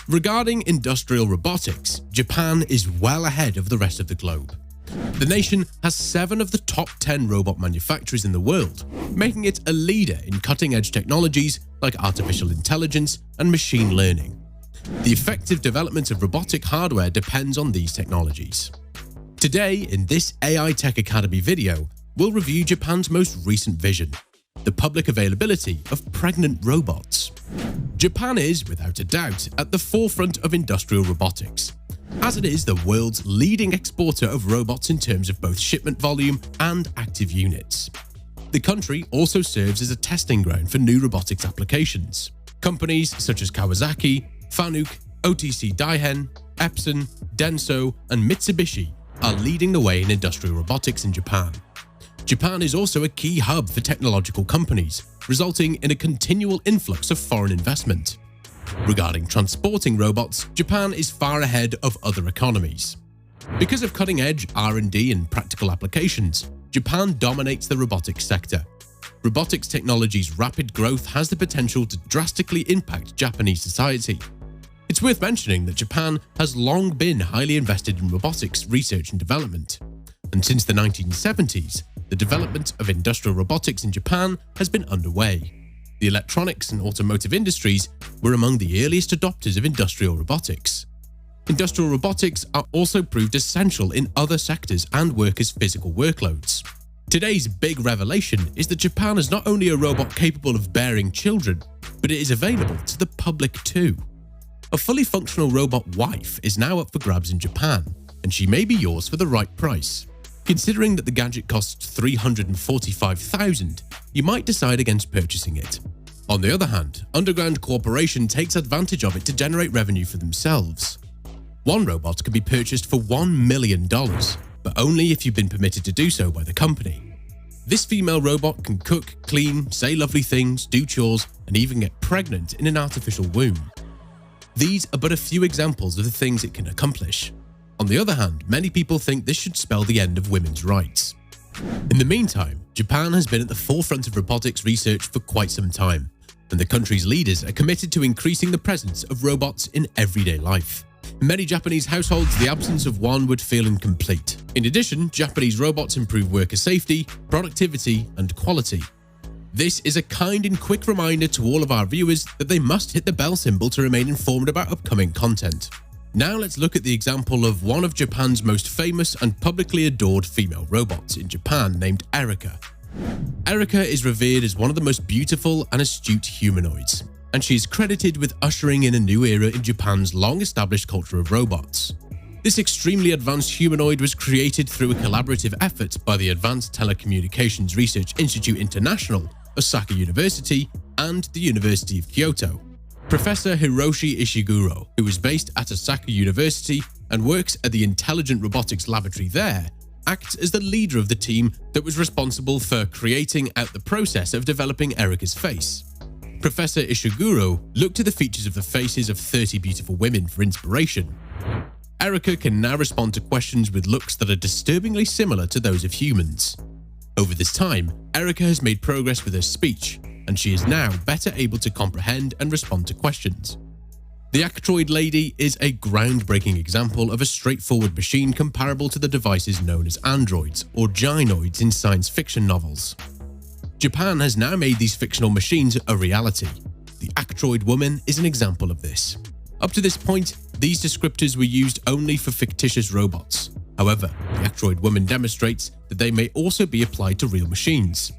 Regarding industrial robotics, Japan is well ahead of the rest of the globe. The nation has 7 of the top 10 robot manufacturers in the world, making it a leader in cutting-edge technologies like artificial intelligence and machine learning. The effective development of robotic hardware depends on these technologies. Today, in this AI Tech Academy video, we'll review Japan's most recent vision, the public availability of pregnant robots. Japan is, without a doubt, at the forefront of industrial robotics, as it is the world's leading exporter of robots in terms of both shipment volume and active units. The country also serves as a testing ground for new robotics applications. Companies such as Kawasaki, Fanuc, OTC Daihen, Epson, Denso, and Mitsubishi are leading the way in industrial robotics in Japan. Japan is also a key hub for technological companies, resulting in a continual influx of foreign investment. Regarding transporting robots, Japan is far ahead of other economies. Because of cutting-edge R&D and practical applications, Japan dominates the robotics sector. Robotics technology's rapid growth has the potential to drastically impact Japanese society. It's worth mentioning that Japan has long been highly invested in robotics research and development, and since the 1970s, the development of industrial robotics in Japan has been underway. The electronics and automotive industries were among the earliest adopters of industrial robotics. Industrial robotics are also proved essential in other sectors and workers' physical workloads. Today's big revelation is that Japan is not only a robot capable of bearing children, but it is available to the public too. A fully functional robot wife is now up for grabs in Japan, and she may be yours for the right price. Considering that the gadget costs $345,000, you might decide against purchasing it. On the other hand, Underground Corporation takes advantage of it to generate revenue for themselves. One robot can be purchased for $1 million, but only if you've been permitted to do so by the company. This female robot can cook, clean, say lovely things, do chores, and even get pregnant in an artificial womb. These are but a few examples of the things it can accomplish. On the other hand, many people think this should spell the end of women's rights. In the meantime, Japan has been at the forefront of robotics research for quite some time, and the country's leaders are committed to increasing the presence of robots in everyday life. In many Japanese households, the absence of one would feel incomplete. In addition, Japanese robots improve worker safety, productivity, and quality. This is a kind and quick reminder to all of our viewers that they must hit the bell symbol to remain informed about upcoming content. Now let's look at the example of one of Japan's most famous and publicly adored female robots in Japan named Erica. Erica is revered as one of the most beautiful and astute humanoids, and she is credited with ushering in a new era in Japan's long-established culture of robots. This extremely advanced humanoid was created through a collaborative effort by the Advanced Telecommunications Research Institute International, Osaka University, and the University of Kyoto. Professor Hiroshi Ishiguro, who is based at Osaka University and works at the Intelligent Robotics Laboratory there, acts as the leader of the team that was responsible for creating out the process of developing Erica's face. Professor Ishiguro looked at the features of the faces of 30 beautiful women for inspiration. Erica can now respond to questions with looks that are disturbingly similar to those of humans. Over this time, Erica has made progress with her speech, and she is now better able to comprehend and respond to questions. The Actroid Lady is a groundbreaking example of a straightforward machine comparable to the devices known as androids or gynoids in science fiction novels. Japan has now made these fictional machines a reality. The Actroid Woman is an example of this. Up to this point, these descriptors were used only for fictitious robots. However, the Actroid Woman demonstrates that they may also be applied to real machines.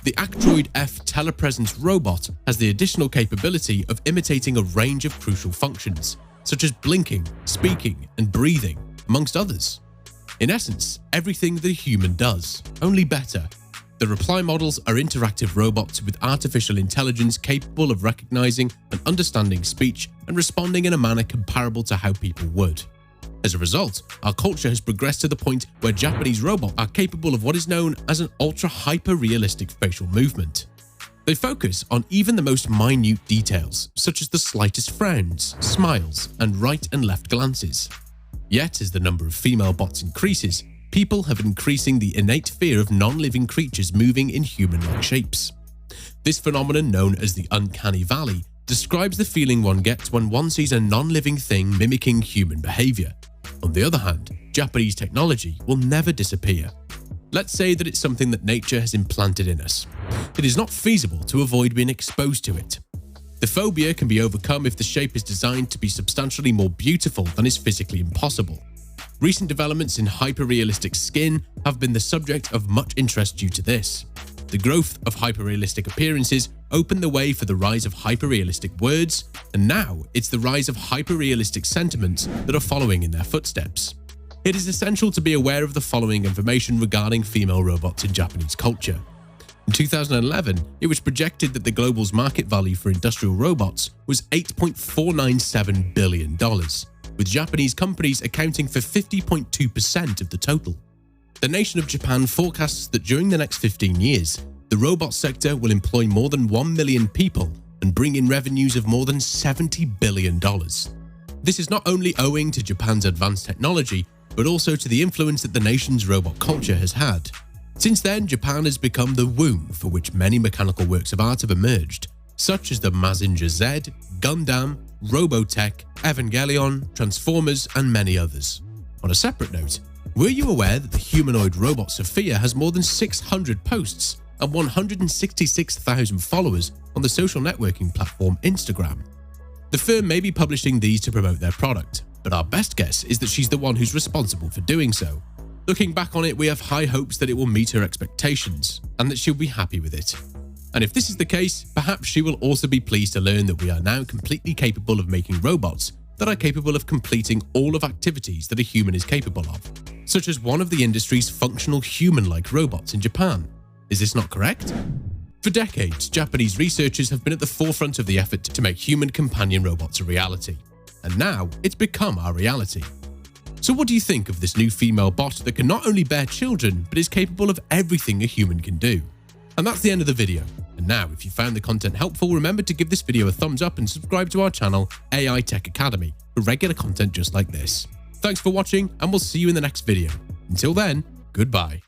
The Actroid F telepresence robot has the additional capability of imitating a range of crucial functions, such as blinking, speaking, and breathing, amongst others. In essence, everything that a human does, only better. The reply models are interactive robots with artificial intelligence capable of recognizing and understanding speech and responding in a manner comparable to how people would. As a result, our culture has progressed to the point where Japanese robots are capable of what is known as an ultra-hyper-realistic facial movement. They focus on even the most minute details, such as the slightest frowns, smiles, and right and left glances. Yet, as the number of female bots increases, people have increasing the innate fear of non-living creatures moving in human-like shapes. This phenomenon, known as the uncanny valley, describes the feeling one gets when one sees a non-living thing mimicking human behavior. On the other hand, Japanese technology will never disappear. Let's say that it's something that nature has implanted in us. It is not feasible to avoid being exposed to it. The phobia can be overcome if the shape is designed to be substantially more beautiful than is physically impossible. Recent developments in hyper-realistic skin have been the subject of much interest due to this. The growth of hyper-realistic appearances opened the way for the rise of hyper-realistic words, and now it's the rise of hyper-realistic sentiments that are following in their footsteps. It is essential to be aware of the following information regarding female robots in Japanese culture. In 2011, it was projected that the global market value for industrial robots was $8.497 billion, with Japanese companies accounting for 50.2% of the total. The nation of Japan forecasts that during the next 15 years, the robot sector will employ more than 1 million people and bring in revenues of more than $70 billion. This is not only owing to Japan's advanced technology, but also to the influence that the nation's robot culture has had. Since then, Japan has become the womb for which many mechanical works of art have emerged, such as the Mazinger Z, Gundam, Robotech, Evangelion, Transformers, and many others. On a separate note, were you aware that the humanoid robot Sophia has more than 600 posts and 166,000 followers on the social networking platform Instagram? The firm may be publishing these to promote their product, but our best guess is that she's the one who's responsible for doing so. Looking back on it, we have high hopes that it will meet her expectations and that she'll be happy with it. And if this is the case, perhaps she will also be pleased to learn that we are now completely capable of making robots that are capable of completing all of activities that a human is capable of, such as one of the industry's functional human-like robots in Japan. Is this not correct? For decades, Japanese researchers have been at the forefront of the effort to make human companion robots a reality. And now, it's become our reality. So what do you think of this new female bot that can not only bear children, but is capable of everything a human can do? And that's the end of the video. And now, if you found the content helpful, remember to give this video a thumbs up and subscribe to our channel, AI Tech Academy, for regular content just like this. Thanks for watching, and we'll see you in the next video. Until then, goodbye.